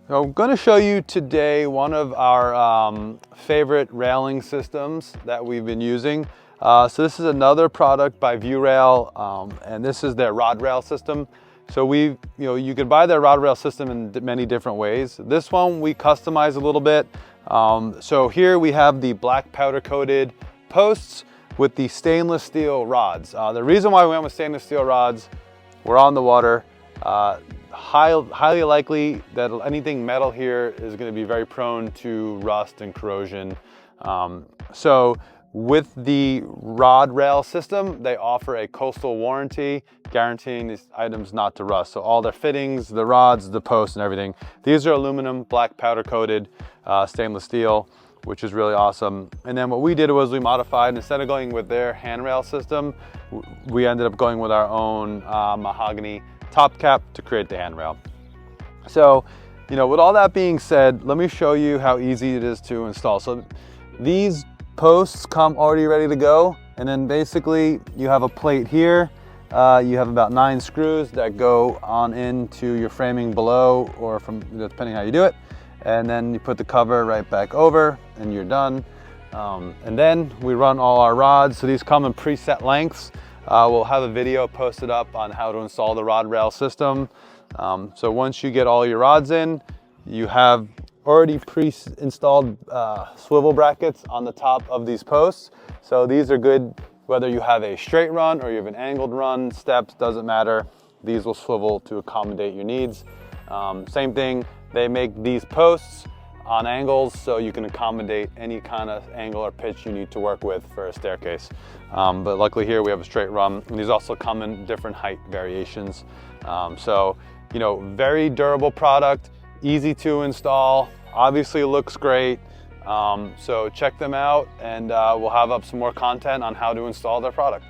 So I'm going to show you today one of our favorite railing systems that we've been using. So this is another product by ViewRail, and this is their rod rail system. So you could buy their rod rail system in many different ways. This one we customize a little bit. So here we have the black powder coated posts with the stainless steel rods. The reason why we went with stainless steel rods, we're on the water. Highly likely that anything metal here is going to be very prone to rust and corrosion. So with the rod rail system, they offer a coastal warranty guaranteeing these items not to rust. So all their fittings, the rods, the posts and everything, these are aluminum, black powder coated, stainless steel, which is really awesome. And then what we did was we modified, instead of going with their handrail system, we ended up going with our own mahogany top cap to create the handrail. So, with all that being said, let me show you how easy it is to install. So these posts come already ready to go. And then basically you have a plate here. You have about 9 screws that go on into your framing below, or from, depending how you do it. And then you put the cover right back over and you're done. And then we run all our rods. So these come in preset lengths. We'll have a video posted up on how to install the rod rail system. So once you get all your rods in, you have already pre-installed swivel brackets on the top of these posts. So these are good whether you have a straight run or you have an angled run, steps, doesn't matter. These will swivel to accommodate your needs. Same thing, they make these posts on angles so you can accommodate any kind of angle or pitch you need to work with for a staircase. But luckily here we have a straight run, and these also come in different height variations. So, very durable product, easy to install, obviously looks great. So check them out, and we'll have up some more content on how to install their product.